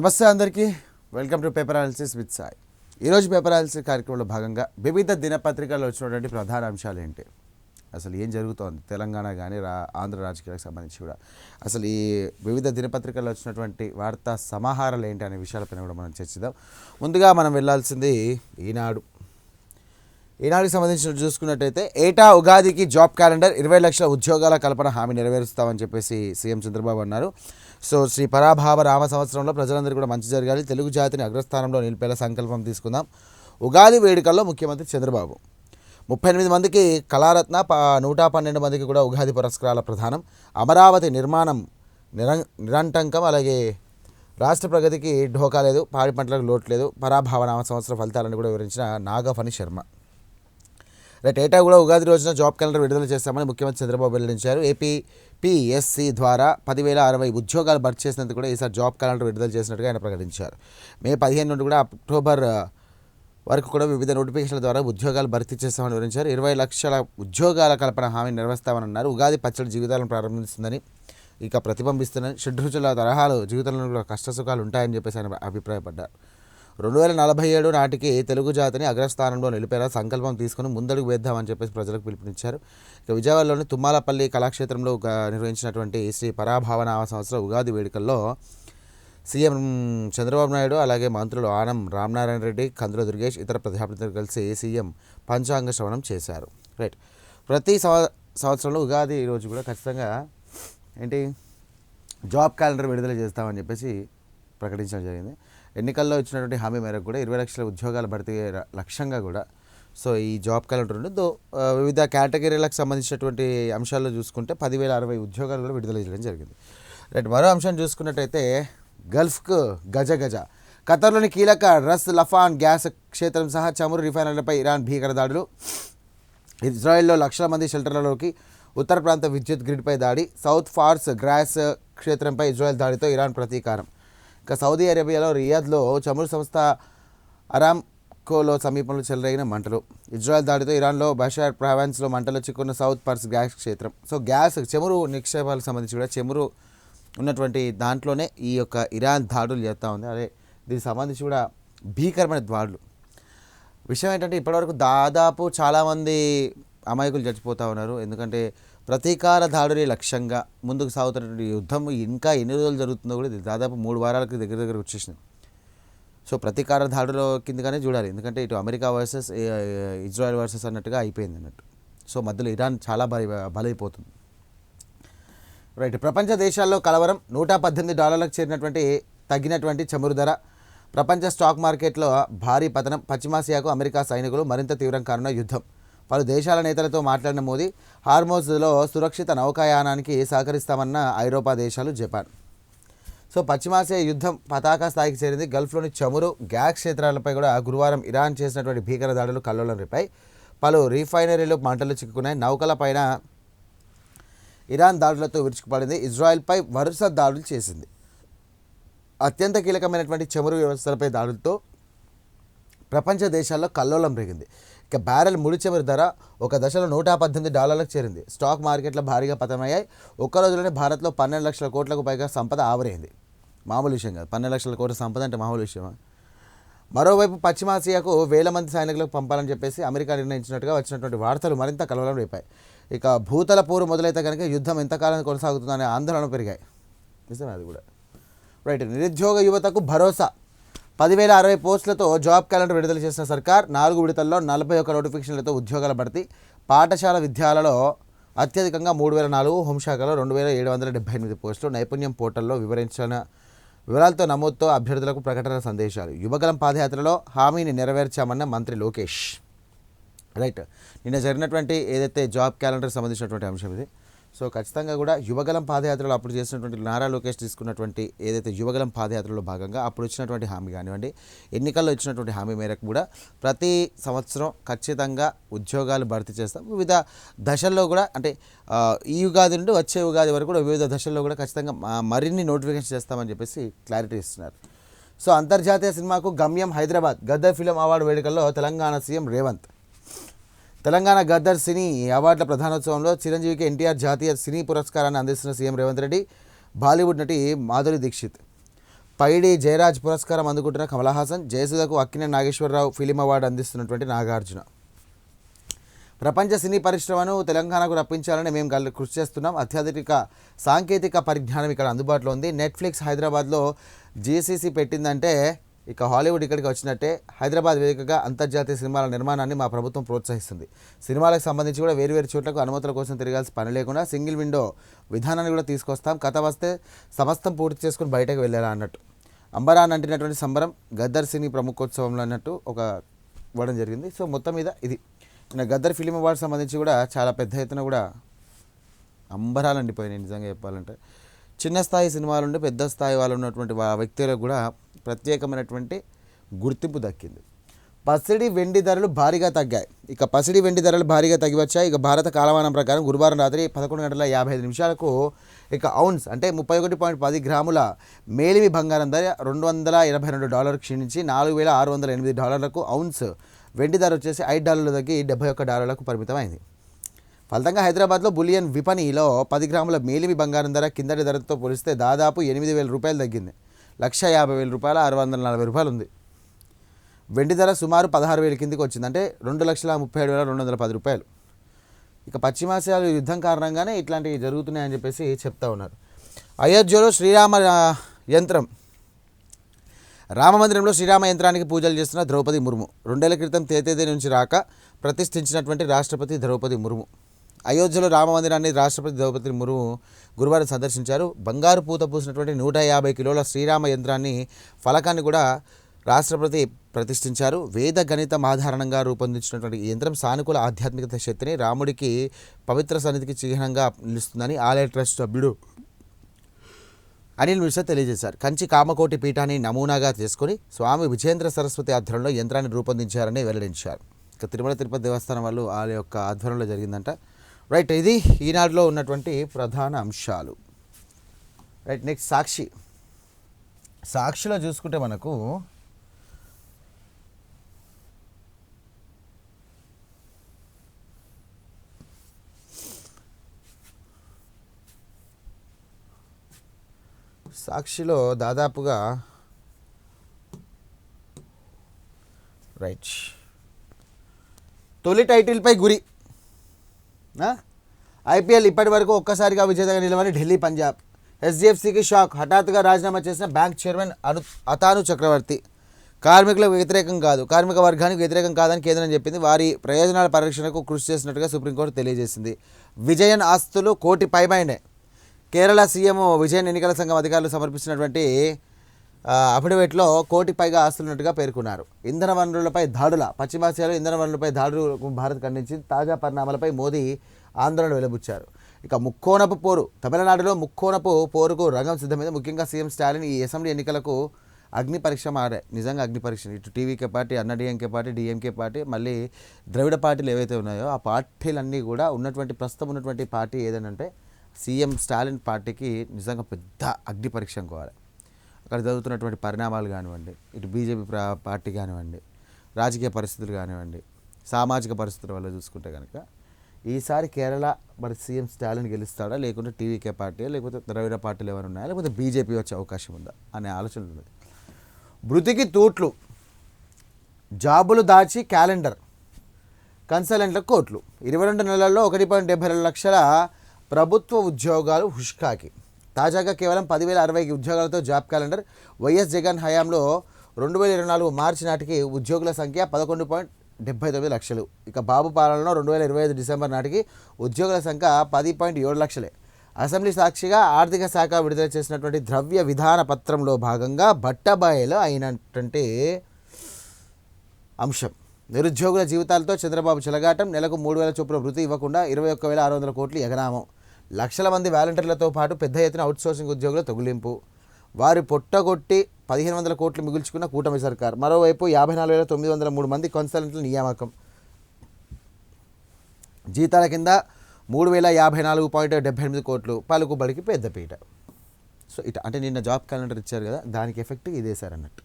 నమస్తే అందరికీ, welcome to paper analysis with Sai. ఈరోజు పేపర్ అనాలిసిస్ కార్యక్రమంలో భాగంగా వివిధ దినపత్రికల్లో వచ్చినటువంటి ప్రధాన అంశాలు ఏంటి, అసలు ఏం జరుగుతోంది తెలంగాణ కానీ ఆంధ్ర రాజకీయాలకు సంబంధించి కూడా అసలు ఈ వివిధ దినపత్రికల్లో వచ్చినటువంటి వార్తా సమాహారాలు ఏంటి అనే విషయాలపైన కూడా మనం చర్చిద్దాం. ముందుగా మనం వెళ్ళాల్సింది ఈనాడుకి సంబంధించిన చూసుకున్నట్టయితే ఏటా ఉగాదికి జాబ్ క్యాలెండర్ 20 లక్షల ఉద్యోగాల కల్పన హామీ నెరవేరుస్తామని చెప్పేసి సీఎం చంద్రబాబు అన్నారు. సో శ్రీ పరాభావ రామ సంవత్సరంలో ప్రజలందరూ కూడా మంచి జరగాలి, తెలుగు జాతిని అగ్రస్థానంలో నిలిపేలా సంకల్పం తీసుకుందాం. ఉగాది వేడుకల్లో ముఖ్యమంత్రి చంద్రబాబు 38 మందికి కళారత్న, 112 మందికి కూడా ఉగాది పురస్కారాల ప్రదానం. అమరావతి నిర్మాణం నిరంటంకం, అలాగే రాష్ట్ర ప్రగతికి ఢోకా లేదు, పాడి పంటలకు లోటు లేదు, పరాభావ నామ సంవత్సర ఫలితాలను కూడా వివరించిన నాగఫణి శర్మ. ఏటా కూడా ఉగాది రోజున జాబ్ క్యాలెండర్ విడుదల చేస్తామని ముఖ్యమంత్రి చంద్రబాబు వెల్లడించారు. ఏపీపీఎస్సీ ద్వారా 10,060 ఉద్యోగాలు భర్తీ చేసినందుకు కూడా ఈసారి జాబ్ క్యాలెండర్ విడుదల చేసినట్టుగా ఆయన ప్రకటించారు. మే 15 నుండి కూడా అక్టోబర్ వరకు కూడా వివిధ నోటిఫికేషన్ల ద్వారా ఉద్యోగాలు భర్తీ చేస్తామని వివరించారు. 20 లక్షల ఉద్యోగాల కల్పన హామీ నిర్వహిస్తామని అన్నారు. ఉగాది పచ్చడి జీవితాలను ప్రారంభిస్తుందని, ఇక ప్రతిబింబిస్తుందని, షడ్రుచుల తరహాలు జీవితంలో కూడా కష్టసుఖాలు ఉంటాయని చెప్పేసి ఆయన అభిప్రాయపడ్డారు. 2047 నాటికి తెలుగు జాతిని అగ్రస్థానంలో నిలిపేలా సంకల్పం తీసుకుని ముందడుగు వేద్దామని చెప్పేసి ప్రజలకు పిలుపునిచ్చారు. ఇక విజయవాడలోని తుమ్మాలపల్లి కళాక్షేత్రంలో నిర్వహించినటువంటి శ్రీ పరాభావనామ సంవత్సర ఉగాది వేడుకల్లో సీఎం చంద్రబాబు నాయుడు, అలాగే మంత్రులు ఆనం రామనారాయణ రెడ్డి, కందుల దుర్గేష్, ఇతర ప్రజాప్రతినిధులు కలిసి సీఎం పంచాంగ శ్రవణం చేశారు. ప్రతి సంవత్సరంలో ఉగాది రోజు కూడా ఖచ్చితంగా జాబ్ క్యాలెండర్ విడుదల చేస్తామని చెప్పేసి ప్రకటించడం జరిగింది. ఎన్నికల్లో ఇచ్చినటువంటి హామీ మేరకు కూడా 20 లక్షల ఉద్యోగాలు భర్తీ లక్ష్యంగా కూడా సో ఈ జాబ్ క్యాలెండర్ ఉంది. వివిధ కేటగిరీలకు సంబంధించినటువంటి అంశాల్లో చూసుకుంటే 10,060 ఉద్యోగాలు కూడా విడుదల చేయడం జరిగింది. మరో అంశాన్ని చూసుకున్నట్టయితే గల్ఫ్కు గజ ఖతర్లోని కీలక రస్ లఫాన్ గ్యాస్ క్షేత్రం సహా చమురు రిఫైనరీలపై ఇరాన్ భీకర దాడులు. ఇజ్రాయెల్లో లక్షల మంది షెల్టర్లలోకి, ఉత్తర ప్రాంత విద్యుత్ గ్రిడ్పై దాడి. సౌత్ ఫార్స్ గ్యాస్ క్షేత్రంపై ఇజ్రాయెల్ దాడితో ఇరాన్ ప్రతీకారం. ఇక సౌదీ అరేబియాలో రియాద్లో చమురు సంస్థ అరామ్కోలో సమీపంలో చెలరేగిన మంటలు. ఇజ్రాయెల్ దాడితో ఇరాన్లో బషార్ ప్రావిన్స్లో మంటలు చిక్కున్న సౌత్ పర్స్ గ్యాస్ క్షేత్రం. సో చమురు నిక్షేపాలకు సంబంధించి కూడా చమురు ఉన్నటువంటి దాంట్లోనే ఈ యొక్క ఇరాన్ దాడులు చేస్తూ ఉంది. అదే దీనికి సంబంధించి కూడా భీకరమైన దాడులు. విషయం ఏంటంటే ఇప్పటివరకు దాదాపు చాలామంది అమాయకులు చచ్చిపోతూ ఉన్నారు. ఎందుకంటే ప్రతీకార దాడుని లక్ష్యంగా ముందుకు సాగుతున్నటువంటి యుద్ధం ఇంకా ఎన్ని రోజులు జరుగుతుందో కూడా దాదాపు 3 వారాలకు దగ్గర వచ్చేసింది. సో ప్రతీకార దాడుల కిందగానే చూడాలి, ఎందుకంటే ఇటు అమెరికా వర్సెస్ ఇజ్రాయెల్ వర్సెస్ అన్నట్టుగా అయిపోయింది అన్నట్టు. సో మధ్యలో ఇరాన్ చాలా బలైపోతుంది. ప్రపంచ దేశాల్లో కలవరం. $118 తగ్గినటువంటి చమురు ధర. ప్రపంచ స్టాక్ మార్కెట్లో భారీ పతనం. పశ్చిమాసియాకు అమెరికా సైనికులు మరింత తీవ్రం కానున్న యుద్ధం. పలు దేశాల నేతలతో మాట్లాడిన మోదీ హార్మోజ్లో సురక్షిత నౌకాయానానికి సహకరిస్తామన్న ఐరోపా దేశాలు, జపాన్. సో పశ్చిమాసియా యుద్ధం పతాక స్థాయికి చేరింది. గల్ఫ్లోని చమురు, గ్యాస్ క్షేత్రాలపై కూడా గురువారం ఇరాన్ చేసినటువంటి భీకర దాడులు కల్లోలం రేపాయి. పలు రిఫైనరీలు మంటలు చిక్కుకున్నాయి. నౌకలపైన ఇరాన్ దాడులతో విరుచుకుపడింది. ఇజ్రాయెల్పై వరుస దాడులు చేసింది. అత్యంత కీలకమైనటువంటి చమురు వ్యవస్థలపై దాడులతో ప్రపంచ దేశాల్లో కల్లోలం రేగింది. ఇక బ్యారెల్ ముడి చమురు ధర ఒక దశలో $118 చేరింది. స్టాక్ మార్కెట్లో భారీగా పతనమయ్యాయి. ఒక్క రోజులోనే భారత్లో 12 లక్షల కోట్లకు పైగా సంపద ఆవిరైంది. మామూలు విషయం కాదు, 12 లక్షల కోట్ల సంపద అంటే మామూలు విషయమా? మరోవైపు పశ్చిమాసియాకు 1000 మంది సైనికులకు పంపాలని చెప్పేసి అమెరికా నిర్ణయించినట్టుగా వచ్చినటువంటి వార్తలు మరింత కలవరం రేపాయి. ఇక భూతల పోరు మొదలైతే కనుక యుద్ధం ఎంతకాలం కొనసాగుతుందనే ఆందోళన పెరిగాయి. నిజమే అది కూడా. నిరుద్యోగ యువతకు భరోసా. 10,060 పోస్టులతో జాబ్ క్యాలెండర్ విడుదల చేసిన సర్కార్ 4 విడతల్లో 41 నోటిఫికేషన్లతో ఉద్యోగాల భర్తీ. పాఠశాల విద్యాలలో అత్యధికంగా 3,004, హోంశాఖలో 2,778 పోస్టులు. నైపుణ్యం పోర్టల్లో వివరించిన వివరాలతో నమోదుతో అభ్యర్థులకు ప్రకటన సందేశాలు. యువగలం పాదయాత్రలో హామీని నెరవేర్చామన్న మంత్రి లోకేష్. నిన్న జరిగినటువంటి ఏదైతే జాబ్ క్యాలెండర్ సంబంధించినటువంటి అంశం ఇది. సో ఖచ్చితంగా కూడా యువగలం పాదయాత్రలో అప్పుడు చేసినటువంటి నారా లోకేష్ తీసుకున్నటువంటి ఏదైతే యువగలం పాదయాత్రలో భాగంగా అప్పుడు ఇచ్చినటువంటి హామీ కానివ్వండి, ఎన్నికల్లో ఇచ్చినటువంటి హామీ మేరకు కూడా ప్రతి సంవత్సరం ఖచ్చితంగా ఉద్యోగాలు భర్తీ చేస్తాం. వివిధ దశల్లో కూడా అంటే ఈ ఉగాది నుండి వచ్చే ఉగాది వరకు కూడా వివిధ దశల్లో కూడా ఖచ్చితంగా మరిన్ని నోటిఫికేషన్ చేస్తామని చెప్పేసి క్లారిటీ ఇస్తున్నారు. సో అంతర్జాతీయ సినిమాకు గమ్యం హైదరాబాద్. గద్దర్ ఫిలిం అవార్డు వేడుకల్లో తెలంగాణ సీఎం రేవంత్. తెలంగాణ గద్దర్ సినీ అవార్డుల ప్రధానోత్సవంలో చిరంజీవికి ఎన్టీఆర్ జాతీయ సినీ పురస్కారాన్ని అందిస్తున్న సీఎం రేవంత్ రెడ్డి. బాలీవుడ్ నటి మాధురి దీక్షిత్ పైడి జయరాజ్ పురస్కారం అందుకుంటున్న కమల్ హాసన్, జయసుధకు అక్కినేని నాగేశ్వరరావు ఫిలిం అవార్డు అందిస్తున్నటువంటి నాగార్జున. ప్రపంచ సినీ పరిశ్రమను తెలంగాణకు రప్పించాలని మేము కృషి చేస్తున్నాం. అత్యాధునిక సాంకేతిక పరిజ్ఞానం ఇక్కడ అందుబాటులో ఉంది. నెట్ఫ్లిక్స్ హైదరాబాద్లో జీసీసీ పెట్టిందంటే ఇక హాలీవుడ్ ఇక్కడికి వచ్చినట్టే. హైదరాబాద్ వేదికగా అంతర్జాతీయ సినిమాల నిర్మాణాన్ని మా ప్రభుత్వం ప్రోత్సహిస్తుంది. సినిమాలకు సంబంధించి కూడా వేరువేరు చోట్లకు అనుమతుల కోసం తిరగాల్సిన పని లేకుండా సింగిల్ విండో విధానాన్ని కూడా తీసుకొస్తాం. కథ వస్తే సమస్తం పూర్తి చేసుకుని బయటకు వెళ్ళారా అన్నట్టు. అంబరాన్ అంటినటువంటి సంబరం గద్దర్ సినీ ప్రముఖోత్సవంలో అన్నట్టు ఒక ఇవ్వడం జరిగింది. సో మొత్తం మీద ఇది గద్దర్ ఫిలిం అవార్డు సంబంధించి కూడా చాలా పెద్ద ఎత్తున కూడా అంబరాలు అండిపోయినాయి నిజంగా చెప్పాలంటే. చిన్న స్థాయి సినిమాలు ఉండి పెద్ద స్థాయి వాళ్ళు ఉన్నటువంటి వ్యక్తులకు కూడా ప్రత్యేకమైనటువంటి గుర్తింపు దక్కింది. పసిడి వెండి ధరలు భారీగా తగ్గాయి. ఇక పసిడి వెండి ధరలు భారీగా తగ్గి వచ్చాయి. ఇక భారత కాలమానం ప్రకారం గురువారం రాత్రి 11:55 ఇక ఔన్స్ అంటే 31.10 గ్రాముల మేలిమి బంగారం ధర $222 క్షీణించి $4,608 ఔన్స్. వెండి ధర వచ్చేసి $5 తగ్గి $71 పరిమితమైంది. ఫలితంగా హైదరాబాద్లో బులియన్ విపణిలో 10 గ్రాముల మేలిమి బంగారం ధర కిందటి ధరతో పోలిస్తే దాదాపు $8,000 తగ్గింది. $150,000 $640 ఉంది. వెండి ధర సుమారు 16,000 కిందికి వచ్చింది, అంటే $2,37,210. ఇక పశ్చిమాసియాలో యుద్ధం కారణంగానే ఇట్లాంటివి జరుగుతున్నాయని చెప్పేసి చెప్తా ఉన్నారు. అయోధ్యలో శ్రీరామ యంత్రం రామమందిరంలో శ్రీరామ యంత్రానికి పూజలు చేస్తున్న ద్రౌపది ముర్ము 2 ఏళ్ల క్రితం తేతేదే నుంచి రాక ప్రతిష్ఠించినటువంటి రాష్ట్రపతి ద్రౌపది ముర్ము అయోధ్యలో రామమందిరాన్ని రాష్ట్రపతి ద్రౌపది ముర్ము గురువారం సందర్శించారు. బంగారు పూత పూసినటువంటి 150 కిలోల శ్రీరామ యంత్రాన్ని ఫలకాన్ని కూడా రాష్ట్రపతి ప్రతిష్ఠించారు. వేద గణితం ఆధారంగా రూపొందించినటువంటి ఈ యంత్రం సానుకూల ఆధ్యాత్మికత శక్తిని రాముడికి పవిత్ర సన్నిధికి చిహ్నంగా నిలుస్తుందని ఆలయ ట్రస్ట్ సభ్యుడు అనిల్ మిశ్రా తెలియజేశారు. కంచి కామకోటి పీఠాన్ని నమూనాగా చేసుకుని స్వామి విజయేంద్ర సరస్వతి ఆధ్వర్యంలో యంత్రాన్ని రూపొందించారని వెల్లడించారు. ఇక తిరుమల తిరుపతి దేవస్థానం వాళ్ళు వాళ్ళ యొక్క ఆధ్వర్యంలో జరిగిందంట. రైట్, ఇది ఈనాడులో ఉన్నటువంటి ప్రధాన అంశాలు. రైట్, నెక్స్ట్ సాక్షిలో చూసుకుంటే మనకు సాక్షిలో దాదాపుగా రైట్ తొలి టైటిల్పై గురి. ఐపీఎల్ ఇప్పటి వరకు ఒక్కసారిగా విజేతగా నిలవని ఢిల్లీ పంజాబ్. ఎస్డిఎఫ్సికి షాక్. హఠాత్తుగా రాజీనామా చేసిన బ్యాంక్ చైర్మన్ అతాను చక్రవర్తి. కార్మికులకు వ్యతిరేకం కాదు, కార్మిక వర్గానికి వ్యతిరేకం కాదని కేంద్రం చెప్పింది. వారి ప్రయోజనాల పరిరక్షణకు కృషి చేసినట్టుగా సుప్రీంకోర్టు తెలియజేసింది. విజయన్ ఆస్తులు ₹1 కోటి పైబడినాయి. కేరళ సీఎం విజయన్ ఎన్నికల సంఘం అధికారులు సమర్పించినటువంటి అఫిడవిట్లో 1 కోటి పైగా ఆస్తులున్నట్టుగా పేర్కొన్నారు. ఇంధన వనరులపై దాడుల పశ్చిమాసియాలో ఇంధన వనరులపై దాడులకు భారత్ ఖండించింది. తాజా పరిణామాలపై మోదీ ఆందోళన వెలుబుచ్చారు. ఇక ముక్కోనపు పోరు. తమిళనాడులో ముక్కోనపు పోరుకు రంగం సిద్ధమైంది. ముఖ్యంగా సీఎం స్టాలిన్ ఈ అసెంబ్లీ ఎన్నికలకు అగ్ని పరీక్ష మారాయి. నిజంగా అగ్ని పరీక్ష. ఇటు TVK party, AIADMK party, DMK party, మళ్ళీ ద్రవిడ పార్టీలు ఏవైతే ఉన్నాయో ఆ పార్టీలన్నీ కూడా ప్రస్తుతం ఉన్నటువంటి పార్టీ ఏదనంటే సీఎం స్టాలిన్ పార్టీకి నిజంగా పెద్ద అగ్ని పరీక్ష అనుకోవాలి. అక్కడ జరుగుతున్నటువంటి పరిణామాలు కానివ్వండి, ఇటు బీజేపీ పార్టీ కానివ్వండి, రాజకీయ పరిస్థితులు కానివ్వండి, సామాజిక పరిస్థితుల వల్ల చూసుకుంటే కనుక ఈసారి కేరళ మరి సీఎం స్టాలిన్ గెలుస్తాడా, లేకుంటే టీవీకే పార్టీ, లేకపోతే ద్రవిడ పార్టీలు ఎవరు ఉన్నాయా, లేకపోతే బీజేపీ వచ్చే అవకాశం ఉందా అనే ఆలోచన ఉన్నది. బృతికి తూట్లు. జాబులు దాచి క్యాలెండర్. కన్సల్టెంట్లకు కోట్లు. 22 నెలల్లో 1.72 లక్షల ప్రభుత్వ ఉద్యోగాలు హుష్కాకి. తాజాగా కేవలం 10,060 ఉద్యోగాలతో జాబ్ క్యాలెండర్. వైఎస్ జగన్ హయాంలో 2024 మార్చి నాటికి ఉద్యోగుల సంఖ్య 11.79 లక్షలు. ఇక బాబు పాలనలో 2025 డిసెంబర్ నాటికి ఉద్యోగుల సంఖ్య 10.7 లక్షలే. అసెంబ్లీ సాక్షిగా ఆర్థిక శాఖ విడుదల చేసినటువంటి ద్రవ్య విధాన పత్రంలో భాగంగా బట్టబయలు అయినటువంటి అంశం. నిరుద్యోగుల జీవితాలతో చంద్రబాబు చెలగాటం. నెలకు 3,000 చొప్పున వృత్తి ఇవ్వకుండా 21,600 కోట్లు ఎగనామం. లక్షల మంది వాలంటీర్లతో పాటు పెద్ద ఎత్తున అవుట్సోర్సింగ్ ఉద్యోగుల తొలగింపు. వారి పొట్టగొట్టి 1,500 కోట్లు మిగుల్చుకున్న కూటమి సర్కార్. మరోవైపు 54,903 మంది కన్సల్టెంట్ల నియామకం. జీతాల కింద 3,054.78 కోట్లు. పలుకుబడికి పెద్దపీట. సో ఇట అంటే నిన్న జాబ్ క్యాలెండర్ ఇచ్చారు కదా, దానికి ఎఫెక్ట్ ఇదేశారన్నట్టు.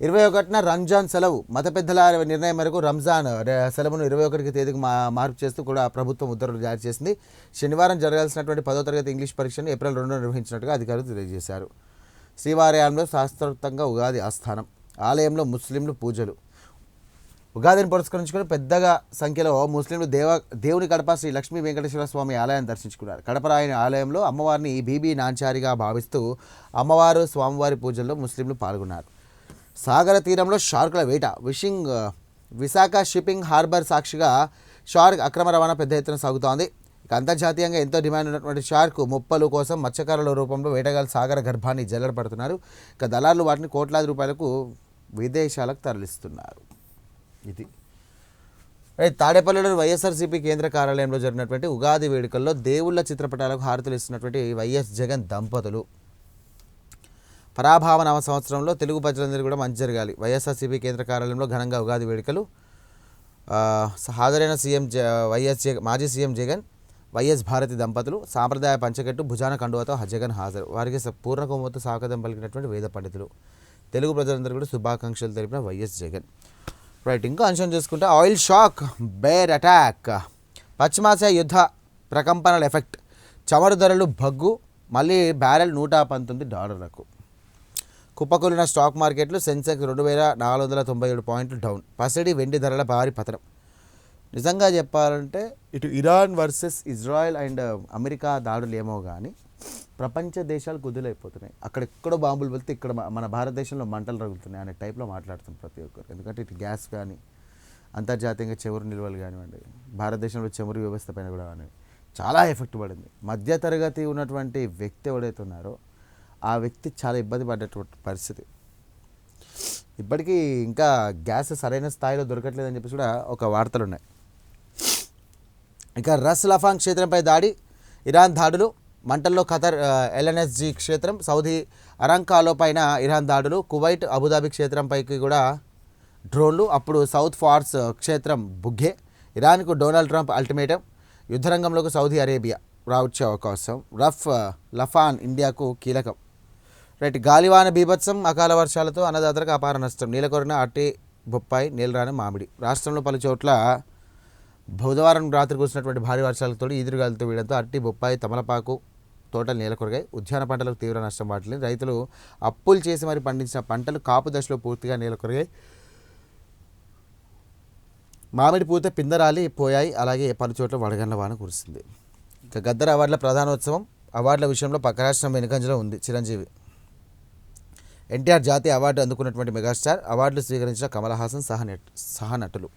21న రంజాన్ సెలవు. మత పెద్దల నిర్ణయం మేరకు రంజాన్ సెలవును 21కి తేదీకి మార్పు చేస్తూ కూడా ప్రభుత్వం ఉత్తర్వులు జారీ చేసింది. శనివారం జరగాల్సినటువంటి 10వ తరగతి ఇంగ్లీష్ పరీక్షను ఏప్రిల్ 2న నిర్వహించినట్టుగా అధికారులు తెలియజేశారు. శ్రీవారి ఆలయంలో శాస్త్రోక్తంగా ఉగాది ఆస్థానం. ఆలయంలో ముస్లింలు పూజలు. ఉగాదిని పురస్కరించుకొని పెద్దగా సంఖ్యలో ముస్లింలు దేవుని కడప శ్రీ లక్ష్మీ వెంకటేశ్వర స్వామి ఆలయాన్ని దర్శించుకున్నారు. కడపరాయని ఆలయంలో అమ్మవారిని బీబీ నాంచారిగా భావిస్తూ అమ్మవారు స్వామివారి పూజల్లో ముస్లింలు పాల్గొన్నారు. సాగర తీరంలో షార్కుల వేట. విశాఖ షిప్పింగ్ హార్బర్ సాక్షిగా షార్క్ అక్రమ రవాణా పెద్ద ఎత్తున సాగుతోంది. ఇక అంతర్జాతీయంగా ఎంతో డిమాండ్ ఉన్నటువంటి షార్క్ ముప్పలు కోసం మత్స్యకారుల రూపంలో వేటగాళ్ళు సాగర గర్భాన్ని జల్లెడపడుతున్నారు. ఇక దళారులు వాటిని కోట్లాది రూపాయలకు విదేశాలకు తరలిస్తున్నారు. ఇది తాడేపల్లిలోని వైఎస్ఆర్సీపీ కేంద్ర కార్యాలయంలో జరిగినటువంటి ఉగాది వేడుకల్లో దేవుళ్ళ చిత్రపటాలకు హారతులు ఇస్తున్నటువంటి వైఎస్ జగన్ దంపతులు. పరాభావ నవ సంవత్సరంలో తెలుగు ప్రజలందరూ కూడా మంచి జరగాలి. వైఎస్ఆర్సీపీ కేంద్ర కార్యాలయంలో ఘనంగా ఉగాది వేడుకలు. హాజరైన మాజీ సీఎం జగన్, వైఎస్ భారతి దంపతులు సాంప్రదాయ పంచకట్టు భుజాన కండువతో జగన్ హాజరు. వారికి పూర్ణ కొమ్మతో స్వాగతం పలికినటువంటి వేద పండితులు. తెలుగు ప్రజలందరూ కూడా శుభాకాంక్షలు తెలిపిన వైఎస్ జగన్. రైట్, ఇంకా అంశం చూసుకుంటే ఆయిల్ షాక్, బేర్ అటాక్, పశ్చిమాసియా యుద్ధ ప్రకంపనల ఎఫెక్ట్, చమురు ధరలు భగ్గు, మళ్ళీ బ్యారెల్ $119. కుప్పకూలిన స్టాక్ మార్కెట్లు. సెన్సెక్స్ 2497 పాయింట్లు డౌన్. పసిడి వెండి ధరల భారీ పతనం. నిజంగా చెప్పాలంటే ఇటు Iran versus Israel and America దాడులు ఏమో కానీ ప్రపంచ దేశాలు కుదులైపోతున్నాయి. అక్కడెక్కడో బాంబులు వెళ్తే ఇక్కడ మన భారతదేశంలో మంటలు రగులుతున్నాయి అనే టైప్లో మాట్లాడుతుంది ప్రతి ఒక్కరు. ఎందుకంటే ఇటు గ్యాస్ కానీ అంతర్జాతీయంగా చమురు నిల్వలు కానివ్వండి, భారతదేశంలో చమురు వ్యవస్థ పైన కూడా కానివ్వండి చాలా ఎఫెక్ట్ పడింది. మధ్యతరగతి ఉన్నటువంటి వ్యక్తి ఎవడైతే ఉన్నారో ఆ వ్యక్తి చాలా ఇబ్బంది పడ్డటువంటి పరిస్థితి. ఇప్పటికీ ఇంకా గ్యాస్ సరైన స్థాయిలో దొరకట్లేదని చెప్పేసి కూడా ఒక వార్తలు ఉన్నాయి. ఇక రస్ లఫాన్ క్షేత్రంపై దాడి, ఇరాన్ దాడులు, మంటల్లో ఖతర్ ఎల్ఎన్ఎస్జి క్షేత్రం, సౌదీ అరంకాలో పైన ఇరాన్ దాడులు, కువైట్ అబుదాబి క్షేత్రంపైకి కూడా డ్రోన్లు, అప్పుడు సౌత్ ఫార్స్ క్షేత్రం బుగ్గే, ఇరాన్కు డొనాల్డ్ ట్రంప్ అల్టిమేటం, యుద్ధరంగంలోకి సౌదీ అరేబియా రావచ్చే అవకాశం, లఫాన్ ఇండియాకు కీలకం. రైట్, గాలివాన బీభత్సం, అకాల వర్షాలతో అన్నదాతలకు అపార నష్టం. నీలకొరిన అట్టి బొప్పాయి, నీలరాని మామిడి. రాష్ట్రంలో పలు చోట్ల బుధవారం రాత్రి కురిసినటువంటి భారీ వర్షాలతో ఈదురుగాలితో వీయడంతో అట్టి బొప్పాయి, తమలపాకు తోటలు నేలకొరిగాయి. ఉద్యాన పంటలకు తీవ్ర నష్టం వాటిల్లింది. రైతులు అప్పులు చేసి మరి పండించిన పంటలు కాపు దశలో పూర్తిగా నేలకొరిగాయి. మామిడి పూత పిందరాలి పోయాయి. అలాగే పలు చోట్ల వడగండ్ల వాన కురిసింది. ఇక గద్దర్ అవార్డుల ప్రధానోత్సవం. అవార్డుల విషయంలో పక్క రాష్ట్రం వెనుకంజలో ఉంది చిరంజీవి. ఎన్టీఆర్ జాతీయ అవార్డు అందుకున్నటువంటి మెగాస్టార్. అవార్డులు స్వీకరించిన కమల్ హాసన్ సహా నటులు.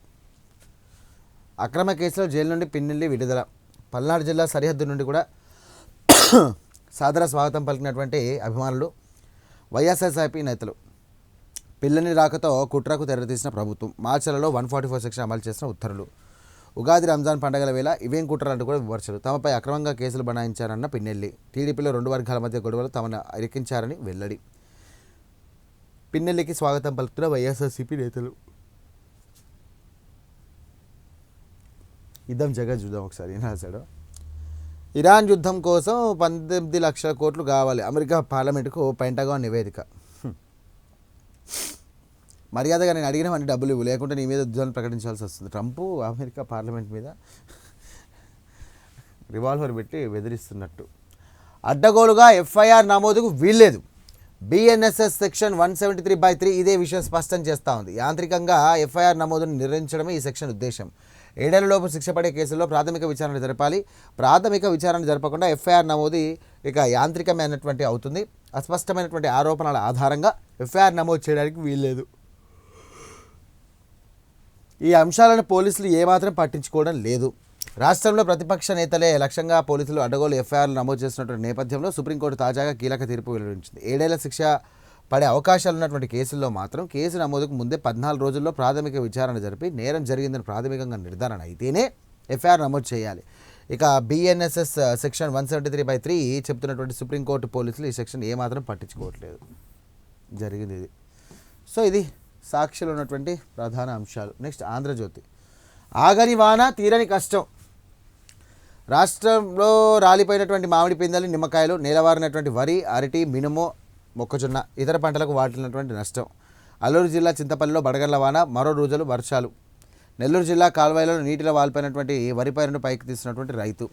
అక్రమ కేసులో జైలు నుండి పిన్నెల్లి విడుదల. పల్నాడు జిల్లా సరిహద్దు నుండి కూడా సాదర స్వాగతం పలికినటువంటి అభిమానులు, వైఎస్ఆర్సీపీ నేతలు. పిల్లని రాకతో కుట్రకు తెరతీసిన ప్రభుత్వం. మార్చిలలో 144 సెక్షన్ అమలు చేసిన ఉత్తర్వులు. ఉగాది రంజాన్ పండగల వేళ ఇవేం కుట్రలంటూ కూడా విమర్శలు. తమపై అక్రమంగా కేసులు బనాయించారన్న పిన్నెల్లి. టీడీపీలో 2 వర్గాల మధ్య గొడవలు తమను ఇరికించారని వెల్లడి. పిన్నెల్లికి స్వాగతం పలుకుతున్న వైఎస్ఆర్సీపీ నేతలు. యుద్ధం జగన్ చూద్దాం ఒకసారి ఏం రాశాడు. ఇరాన్ యుద్ధం కోసం 18 లక్షల కోట్లు కావాలి. అమెరికా పార్లమెంటుకు పెంటగాన్ నివేదిక. మర్యాదగా నేను అడిగినవన్నీ డబ్బులు ఇవ్వు, లేకుంటే నీ మీద యుద్ధాన్ని ప్రకటించాల్సి వస్తుంది. ట్రంప్ అమెరికా పార్లమెంట్ మీద రివాల్వర్ పెట్టి బెదిరిస్తున్నట్టు. అడ్డగోలుగా ఎఫ్ఐఆర్ నమోదుకు వీల్లేదు. బిఎన్ఎస్ఎస్ సెక్షన్ 173/3 ఇదే విషయం స్పష్టం చేస్తూ ఉంది. యాంత్రికంగా ఎఫ్ఐఆర్ నమోదును నిర్వహించడమే ఈ సెక్షన్ ఉద్దేశం. 7 ఏళ్లలోపు శిక్ష పడే కేసుల్లో ప్రాథమిక విచారణ జరపాలి. ప్రాథమిక విచారణ జరపకుండా ఎఫ్ఐఆర్ నమోదు ఇక యాంత్రికమైనటువంటి అవుతుంది. అస్పష్టమైనటువంటి ఆరోపణల ఆధారంగా ఎఫ్ఐఆర్ నమోదు చేయడానికి వీల్లేదు. ఈ అంశాలను పోలీసులు ఏమాత్రం పట్టించుకోవడం లేదు. రాష్ట్రంలో ప్రతిపక్ష నేతలే లక్ష్యంగా పోలీసులు అడ్డగోలు ఎఫ్ఐఆర్లు నమోదు చేస్తున్నటువంటి నేపథ్యంలో సుప్రీంకోర్టు తాజాగా కీలక తీర్పు వెలువరించింది. 7 ఏళ్ల శిక్ష పడే అవకాశాలు ఉన్నటువంటి కేసుల్లో మాత్రం కేసు నమోదుకు ముందే 14 రోజుల్లో ప్రాథమిక విచారణ జరిపి నేరం జరిగిందని ప్రాథమికంగా నిర్ధారణ అయితేనే ఎఫ్ఐఆర్ నమోదు చేయాలి. ఇక బిఎన్ఎస్ఎస్ సెక్షన్ 173/3 చెప్తున్నటువంటి సుప్రీంకోర్టు పోలీసులు ఈ సెక్షన్ ఏమాత్రం పట్టించుకోవట్లేదు. జరిగింది ఇది. సో ఇది సాక్షిలో ఉన్నటువంటి ప్రధాన అంశాలు. నెక్స్ట్ ఆంధ్రజ్యోతి. ఆగని వాన తీరని కష్టం. రాష్ట్రంలో రాలిపోయినటువంటి మామిడి పిందెలు, నిమ్మకాయలు, నేలవారినటువంటి వరి, అరటి, మినుము, మొక్కజొన్న ఇతర పంటలకు వాటిల్లినటువంటి నష్టం. అల్లూరు జిల్లా చింతపల్లిలో బడగండ్ల వాన, మరో రోజులు వర్షాలు. నెల్లూరు జిల్లా కాల్వాయిలో నీటిలో వాలిపోయినటువంటి వరి పైరును పైకి తీసినటువంటి రైతు.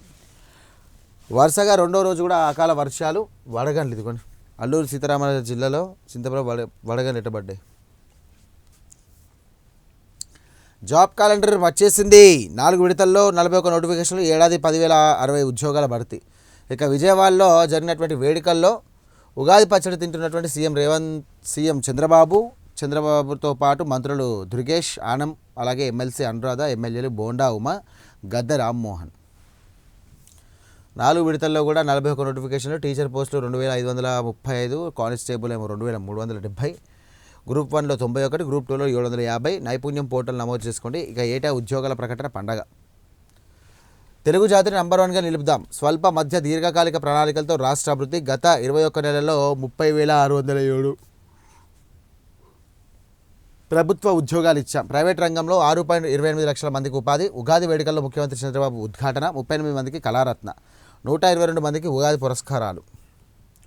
వరుసగా 2వ రోజు కూడా అకాల వర్షాలు, వడగండ్లు. ఇదిగోండి అల్లూరు సీతారామరాజు జిల్లాలో చింతపురం వడగలు ఎట్టబడ్డాయి. జాబ్ క్యాలెండర్ వచ్చేసింది. 4 విడతల్లో 41 నోటిఫికేషన్లు, ఏడాది 10,060 ఉద్యోగాల భర్తీ. ఇక విజయవాడలో జరిగినటువంటి వేడుకల్లో ఉగాది పచ్చడి తింటున్నటువంటి సీఎం చంద్రబాబుతో పాటు మంత్రులు దుర్గేష్ ఆనం, అలాగే ఎమ్మెల్సీ అనురాధ, ఎమ్మెల్యేలు బోండా ఉమ, గద్దె రామ్మోహన్. 4 విడతల్లో కూడా 41 నోటిఫికేషన్లు. టీచర్ పోస్టులు 2,535, కానిస్టేబుల్ ఏమో 2,370, గ్రూప్ 1లో 91, గ్రూప్ 2లో 750. నైపుణ్యం పోర్టల్ నమోదు చేసుకోండి. ఇక ఏటా ఉద్యోగాల ప్రకటన పండగ. తెలుగు జాతిని నంబర్ 1గా నిలుపుదాం. స్వల్ప మధ్య దీర్ఘకాలిక ప్రణాళికలతో రాష్ట్ర అభివృద్ధి. గత 21 నెలల్లో 30,607 ప్రభుత్వ ఉద్యోగాలు ఇచ్చాం. ప్రైవేట్ రంగంలో 6.28 లక్షల మందికి ఉపాధి. ఉగాది వేడుకల్లో ముఖ్యమంత్రి చంద్రబాబు ఉద్ఘాటన. 38 మందికి కళారత్న, 122 మందికి ఉగాది పురస్కారాలు.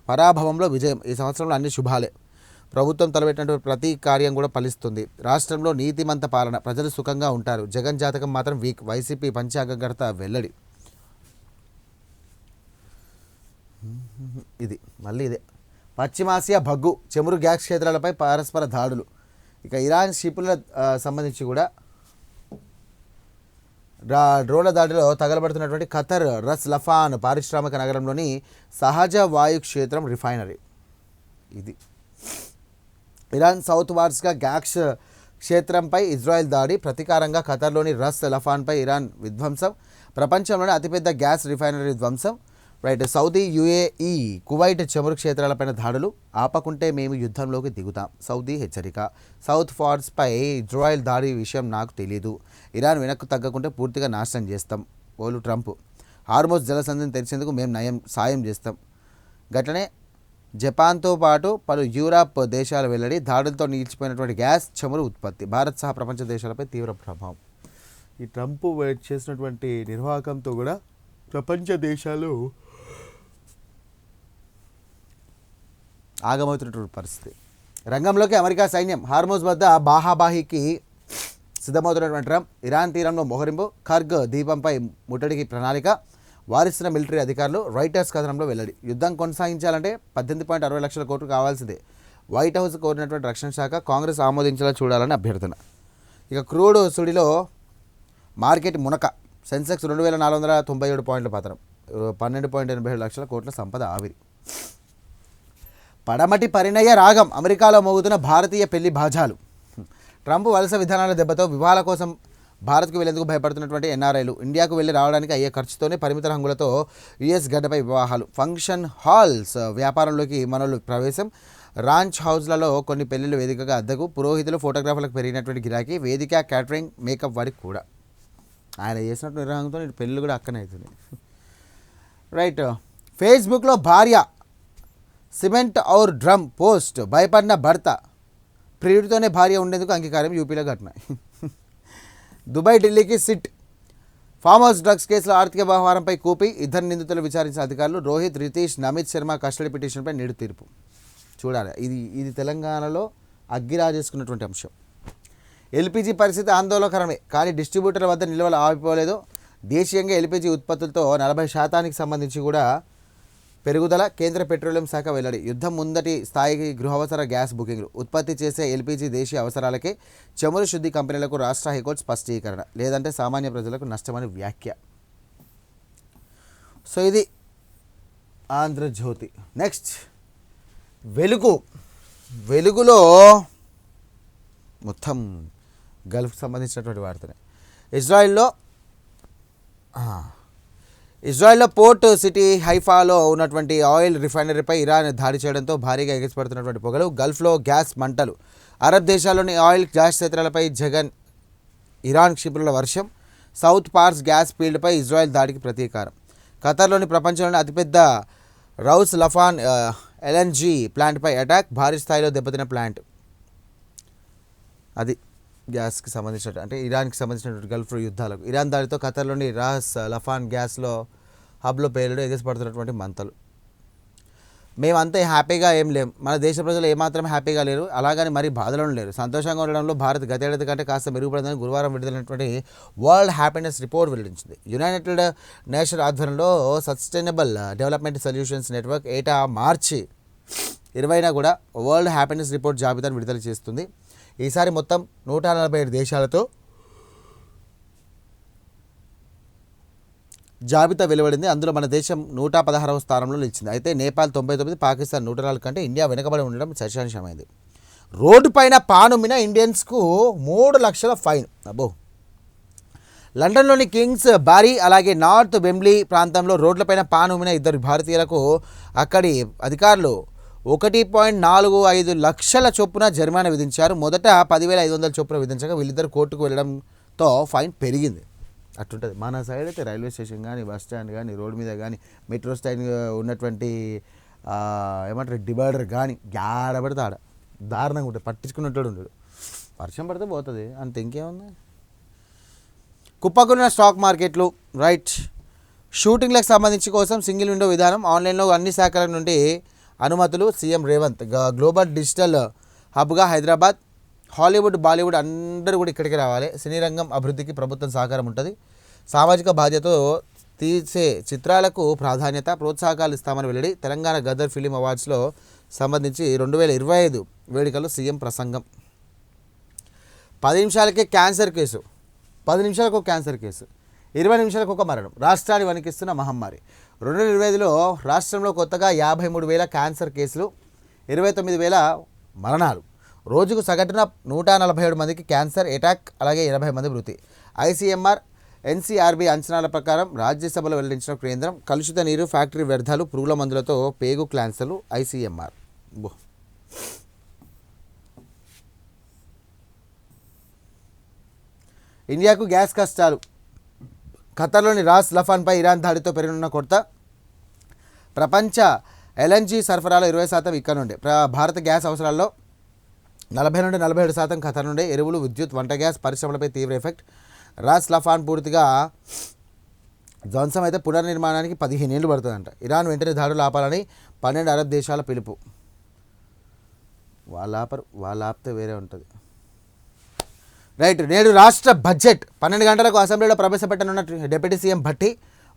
పరాభవంలో విజయం. ఈ సంవత్సరంలో అన్ని శుభాలే. ప్రభుత్వం తలపెట్టినటువంటి ప్రతి కార్యం కూడా ఫలిస్తుంది. రాష్ట్రంలో నీతిమంత పాలన, ప్రజలు సుఖంగా ఉంటారు. జగన్ జాతకం మాత్రం వీక్. వైసీపీ పంచాంగకర్త వెల్లడి. ఇదే పశ్చిమాసియా భగ్గు, చమురు గ్యాస్ క్షేత్రాలపై పరస్పర దాడులు. ఇక ఇరాన్ షిప్పుల సంబంధించి కూడా డ్రోన్ల దాడిలో తగలబడుతున్నటువంటి ఖతర్ రస్ లఫాన్ పారిశ్రామిక నగరంలోని సహజ వాయు క్షేత్రం రిఫైనరీ. ఇది ఇరాన్ సౌత్ వార్స్గా గ్యాస్ క్షేత్రంపై ఇజ్రాయెల్ దాడి. ప్రతీకారంగా ఖతర్లోని రస్ లఫాన్పై ఇరాన్ విధ్వంసం. ప్రపంచంలోనే అతిపెద్ద గ్యాస్ రిఫైనరీ ధ్వంసం. సౌదీ, యుఏఈ, కువైట్ చమురు క్షేత్రాలపైన దాడులు. ఆపకుంటే మేము యుద్ధంలోకి దిగుతాం, సౌదీ హెచ్చరిక. సౌత్ ఫార్స్పై ఇజ్రాయెల్ దాడి విషయం నాకు తెలీదు. ఇరాన్ వెనక్కు తగ్గకుంటే పూర్తిగా నాశనం చేస్తాం. ఓలు ట్రంప్. హార్మోజ్ జలసంధిని తెరిచేందుకు మేము సాయం చేస్తాం. గట్లనే జపాన్తో పాటు పలు యూరప్ దేశాల వెల్లడి. దాడులతో నిలిచిపోయినటువంటి గ్యాస్, చమురు ఉత్పత్తి. భారత్ సహా ప్రపంచ దేశాలపై తీవ్ర ప్రభావం. ఈ ట్రంప్ చేసినటువంటి నిర్వాహకంతో కూడా ప్రపంచ దేశాలు ఆగమవుతున్నటువంటి పరిస్థితి. రంగంలోకి అమెరికా సైన్యం. హార్మోజ్ వద్ద బాహాబాహికి సిద్ధమవుతున్నటువంటి ట్రంప్. ఇరాన్ తీరంలో మోహరింపు. ఖర్గ్ దీపంపై ముట్టడికి ప్రణాళిక. వారిస్తున్న మిలిటరీ అధికారులు. రైటర్స్ కథనంలో వెల్లడి. యుద్ధం కొనసాగించాలంటే 18.60 లక్షల కోట్లు కావాల్సిందే. వైట్ హౌస్ కోరినటువంటి రక్షణ శాఖ. కాంగ్రెస్ ఆమోదించేలా చూడాలని అభ్యర్థన. ఇక క్రూడ్ సుడిలో మార్కెట్ మునక. సెన్సెక్స్ 2,497 పాయింట్ల పతనం. 12.87 లక్షల కోట్ల సంపద ఆవిరి. పడమటి పరిణయ రాగం. అమెరికాలో మోగుతున్న భారతీయ పెళ్లి బాజాలు. ట్రంప్ వలస విధానాల దెబ్బతో వివాహాల కోసం భారత్కు వెళ్లేందుకు భయపడుతున్నటువంటి ఎన్ఆర్ఐలు. ఇండియాకు వెళ్ళి రావడానికి అయ్యే ఖర్చుతోనే పరిమిత రంగులతో యుఎస్ గడ్డపై వివాహాలు. ఫంక్షన్ హాల్స్ వ్యాపారంలోకి మనోళ్ళు ప్రవేశం. రాంచ్ హౌస్లలో కొన్ని పెళ్లిళ్ళు వేదికగా అద్దెకు. పురోహితులు, ఫోటోగ్రాఫర్లకు పెరిగినటువంటి గిరాకీ. వేదిక, క్యాటరింగ్, మేకప్ వారికి కూడా. ఆయన చేసినట్టు నిర్వహణతో పెళ్ళిళ్ళు కూడా అక్కనే అవుతుంది. ఫేస్బుక్లో భార్య సిమెంట్ ఔర్ డ్రమ్ పోస్ట్. భయపడిన భర్త ప్రియుడితోనే భార్య ఉండేందుకు అంగీకారం. యూపీలో ఘటన. దుబాయ్, ఢిల్లీకి సిట్. ఫామ్ హౌస్ డ్రగ్స్ కేసులో ఆర్థిక వ్యవహారంపై కూపి. ఇద్దరు నిందితులు విచారించిన అధికారులు. రోహిత్, రితీష్, నమిత్ శర్మ కస్టడీ పిటిషన్పై నేడు తీర్పు. చూడాలి. ఇది తెలంగాణలో అగ్గిరాజేసుకున్నటువంటి అంశం. ఎల్పీజీ పరిస్థితి ఆందోళనకరమే, కానీ డిస్ట్రిబ్యూటర్ల వద్ద నిల్వలు ఆగిపోలేదు. దేశీయంగా ఎల్పీజీ ఉత్పత్తులతో 40% సంబంధించి కూడా పెరుగుదల. కేంద్ర పెట్రోలియం శాఖ వెల్లడి. యుద్ధం ముందటి స్థాయికి గృహావసర గ్యాస్ బుకింగ్లు. ఉత్పత్తి చేసే ఎల్పీజీ దేశీయ అవసరాలకే. చమురు శుద్ధి కంపెనీలకు రాష్ట్ర హైకోర్టు స్పష్టీకరణ. లేదంటే సామాన్య ప్రజలకు నష్టమని వ్యాఖ్య. సో ఇది ఆంధ్రజ్యోతి. నెక్స్ట్ వెలుగులో మొత్తం గల్ఫ్కి సంబంధించినటువంటి వార్తనే. ఇజ్రాయెల్లో పోర్ట్ సిటీ హైఫాలో ఉన్నటువంటి ఆయిల్ రిఫైనరీపై ఇరాన్ దాడి చేయడంతో భారీగా ఎగిసిపడుతున్నటువంటి పొగలు. గల్ఫ్లో గ్యాస్ మంటలు. అరబ్ దేశాల్లోని ఆయిల్, గ్యాస్ క్షేత్రాలపై ఇరాన్ క్షిపణుల వర్షం. సౌత్ పార్స్ గ్యాస్ ఫీల్డ్పై ఇజ్రాయెల్ దాడికి ప్రతీకారం. ఖతర్లోని ప్రపంచంలోని అతిపెద్ద రౌస్ లఫాన్ ఎల్ఎన్జీ ప్లాంట్పై అటాక్. భారీ స్థాయిలో దెబ్బతిన్న ప్లాంట్. అది గ్యాస్కి సంబంధించిన అంటే ఇరాన్కి సంబంధించినటువంటి గల్ఫ్ యుద్ధాలకు. ఇరాన్ దాడితో ఖతర్లోని రాస్ లఫాన్ గ్యాస్లో హబ్లో పేలుడు. ఎగిసిపడుతున్నటువంటి మంటలు. మేమంతా హ్యాపీగా ఏం లేం. మన దేశ ప్రజలు ఏమాత్రం హ్యాపీగా లేరు, అలాగని మరీ బాధలో లేరు. సంతోషంగా ఉండడంలో భారత్ గతేడాది కంటే కాస్త మెరుగుపడిందని గురువారం విడుదలైనటువంటి వరల్డ్ హ్యాపీనెస్ రిపోర్ట్ వెల్లడించింది. యునైటెడ్ నేషన్ ఆధ్వర్యంలో సస్టైనబుల్ డెవలప్మెంట్ సొల్యూషన్స్ నెట్వర్క్ ఏటా మార్చి 20న కూడా వరల్డ్ హ్యాపీనెస్ రిపోర్ట్ జాబితాను విడుదల చేస్తుంది. ఈసారి మొత్తం 147 దేశాలతో జాబితా వెలువడింది. అందులో మన దేశం 116వ స్థానంలో నిలిచింది. అయితే నేపాల్ 99, పాకిస్తాన్ 104 కంటే ఇండియా వెనుకబడి ఉండడం చర్చాంశమైంది. రోడ్డు పైన పానుమిన ఇండియన్స్కు 3 లక్షల ఫైన్. అబ్బో. లండన్లోని కింగ్స్ బారీ అలాగే నార్త్ వెంబ్లీ ప్రాంతంలో రోడ్లపైన పానుమిన 2 భారతీయులకు అక్కడి అధికారులు 1.45 లక్షల చొప్పున జరిమానా విధించారు. మొదట 10,500 చొప్పున విధించగా వీళ్ళిద్దరు కోర్టుకు వెళ్ళడంతో ఫైన్ పెరిగింది. అట్లుంటుంది. మన సైడ్ అయితే రైల్వే స్టేషన్ కానీ, బస్ స్టాండ్ కానీ, రోడ్డు మీద కానీ, మెట్రో స్టాండ్ ఉన్నటువంటి ఏమంటారు డివైడర్ కానీ గాడబడితే ఆడ దారుణంగా ఉంటుంది. పట్టించుకున్నట్టు ఉండడు. వర్షం పడితే పోతుంది అంత. ఇంకేముంది. కుప్పకున్న స్టాక్ మార్కెట్లు రైట్. షూటింగ్లకు సంబంధించి కోసం సింగిల్ విండో విధానం, ఆన్లైన్లో అన్ని శాఖల నుండి అనుమతులు. సీఎం రేవంత్ గ్లోబల్ డిజిటల్ హబ్గా హైదరాబాద్, హాలీవుడ్, బాలీవుడ్ అందరూ కూడా ఇక్కడికి రావాలి. సినీ రంగం అభివృద్ధికి ప్రభుత్వం సహకారం ఉంటుంది. సామాజిక బాధ్యతతో తీసే చిత్రాలకు ప్రాధాన్యత, ప్రోత్సాహకాలు ఇస్తామని వెల్లడి. తెలంగాణ గదర్ ఫిలిం అవార్డ్స్లో సంబంధించి 2025 వేడుకలు సీఎం ప్రసంగం. 10 నిమిషాలకే క్యాన్సర్ కేసు, 10 నిమిషాలకు ఒక క్యాన్సర్ కేసు, 20 నిమిషాలకు ఒక మరణం. రాష్ట్రాన్ని వణికిస్తున్న మహమ్మారి. 2025లో రాష్ట్రంలో కొత్తగా 53,000 క్యాన్సర్ కేసులు, 29,000 మరణాలు. రోజుకు సగటున 147 మందికి క్యాన్సర్ అటాక్, అలాగే 80 మంది మృతి. ఐసీఎంఆర్ ఎన్సీఆర్బీ అంచనాల ప్రకారం రాజ్యసభలో వెల్లడించిన కేంద్రం. కలుషిత నీరు, ఫ్యాక్టరీ వ్యర్థాలు, పురుగుల మందులతో పేగు క్యాన్సర్లు. ఐసీఎంఆర్. ఇండియాకు గ్యాస్ కష్టాలు. ఖతర్లోని రాస్ లఫాన్పై ఇరాన్ దాడితో పెరగనున్న కొరత. ప్రపంచ ఎల్ఎన్జీ సరఫరాలో 20% ఇక్కడ నుండి. భారత గ్యాస్ అవసరాల్లో 40 నుండి 47% ఖతర్ నుండి. ఎరువులు, విద్యుత్, వంట గ్యాస్ పరిశ్రమలపై తీవ్ర ఎఫెక్ట్. రాస్ లఫాన్ పూర్తిగా ధ్వంసం అయితే పునర్నిర్మాణానికి 15 ఏళ్ళు పడుతుందంట. ఇరాన్ వెంటనే దాడులు ఆపాలని 12 అరబ్ దేశాల పిలుపు. వాళ్ళ ఆపితే వేరే ఉంటుంది. రైట్. నేడు రాష్ట్ర బడ్జెట్ 12 గంటలకు అసెంబ్లీలో ప్రవేశపెట్టనున్న డిప్యూటీ సీఎం భట్టి,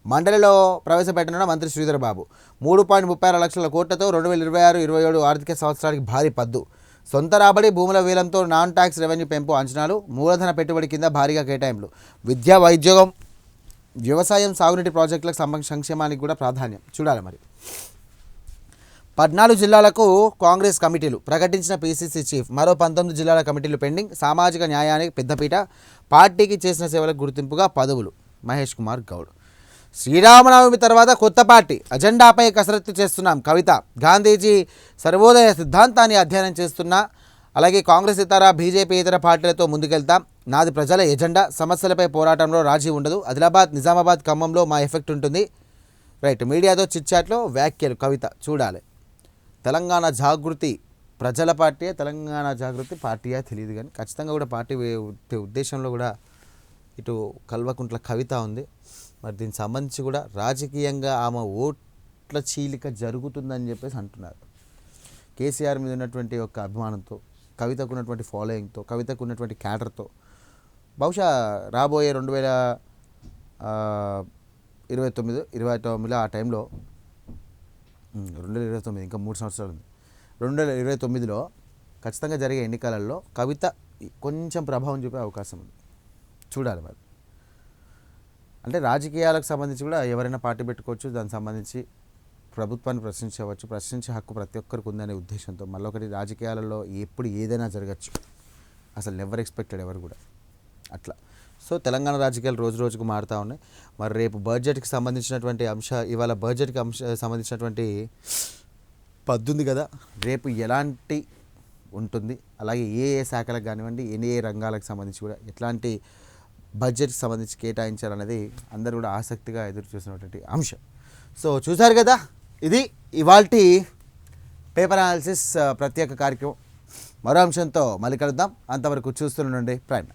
మండలిలో ప్రవేశపెట్టనున్న మంత్రి శ్రీధర్ బాబు. 3.36 లక్షల కోట్లతో 2026-27 ఆర్థిక సంవత్సరానికి భారీ పద్దు. సొంత రాబడి, భూముల వేలంతో నాన్ ట్యాక్స్ రెవెన్యూ పెంపు అంచనాలు. మూలధన పెట్టుబడి కింద భారీగా కేటాయింపులు. విద్య, వైద్యం, వ్యవసాయం, సాగునీటి ప్రాజెక్టులకు సంక్షేమానికి కూడా ప్రాధాన్యం. చూడాలి మరి. 14 జిల్లాలకు కాంగ్రెస్ కమిటీలు ప్రకటించిన పీసీసీ చీఫ్. మరో 19 జిల్లాల కమిటీలు పెండింగ్. సామాజిక న్యాయానికి పెద్దపీట, పార్టీకి చేసిన సేవలకు గుర్తింపుగా పదవులు. మహేష్ కుమార్ గౌడ్. శ్రీరామనవమి తర్వాత కొత్త పార్టీ అజెండాపై కసరత్తు చేస్తున్నాం. కవిత. గాంధీజీ సర్వోదయ సిద్ధాంతాన్ని అధ్యయనం చేస్తున్నా. అలాగే కాంగ్రెస్ ఇతర బీజేపీ ఇతర పార్టీలతో ముందుకెళ్తాం. నాది ప్రజల ఎజెండా. సమస్యలపై పోరాటంలో రాజీ ఉండదు. ఆదిలాబాద్, నిజామాబాద్, ఖమ్మంలో మా ఎఫెక్ట్ ఉంటుంది. రైట్. మీడియాతో చిట్చాట్లో వ్యాఖ్యలు. కవిత. చూడాలి. తెలంగాణ జాగృతి ప్రజల పార్టీ, తెలంగాణ జాగృతి పార్టీయా తెలియదు కానీ ఖచ్చితంగా కూడా పార్టీ ఉద్దేశంలో కూడా ఇటు కల్వకుంట్ల కవిత ఉంది. మరి దీనికి సంబంధించి కూడా రాజకీయంగా ఆమె ఓట్ల చీలిక జరుగుతుందని చెప్పేసి అంటున్నారు. కేసీఆర్ మీద ఉన్నటువంటి ఒక అభిమానంతో, కవితకు ఉన్నటువంటి ఫాలోయింగ్తో, కవితకు ఉన్నటువంటి క్యాడర్తో బహుశా రాబోయే 2029 ఆ టైంలో 2029 ఇంకా 3 సంవత్సరాలు ఉంది. 2029లో ఖచ్చితంగా జరిగే ఎన్నికలలో కవిత కొంచెం ప్రభావం చూపే అవకాశం ఉంది. చూడాలి మరి. అంటే రాజకీయాలకు సంబంధించి కూడా ఎవరైనా పార్టీ పెట్టుకోవచ్చు. దానికి సంబంధించి ప్రభుత్వాన్ని ప్రశ్నించవచ్చు. ప్రశ్నించే హక్కు ప్రతి ఒక్కరికి ఉందనే ఉద్దేశంతో మళ్ళొకటి రాజకీయాలలో ఎప్పుడు ఏదైనా జరగచ్చు. అసలు నెవర్ ఎక్స్పెక్టెడ్ ఎవరు కూడా అట్లా. సో తెలంగాణ రాజకీయాలు రోజు రోజుకు మారుతూ ఉన్నాయి. మరి రేపు బడ్జెట్కి సంబంధించినటువంటి ఇవాళ బడ్జెట్కి సంబంధించినటువంటి పద్దుంది కదా, రేపు ఎలాంటి ఉంటుంది, అలాగే ఏ శాఖలకు కానివ్వండి, ఏ రంగాలకు సంబంధించి కూడా ఎట్లాంటి బడ్జెట్కి సంబంధించి కేటాయించాలనేది అందరూ కూడా ఆసక్తిగా ఎదురు చూసినటువంటి అంశం. సో చూసారు కదా, ఇది ఇవాల్టి పేపర్ అనాలిసిస్ ప్రత్యేక కార్యక్రమం. మరో అంశంతో మళ్ళీ కలుద్దాం. అంతవరకు చూస్తుండండి ప్రైమ్.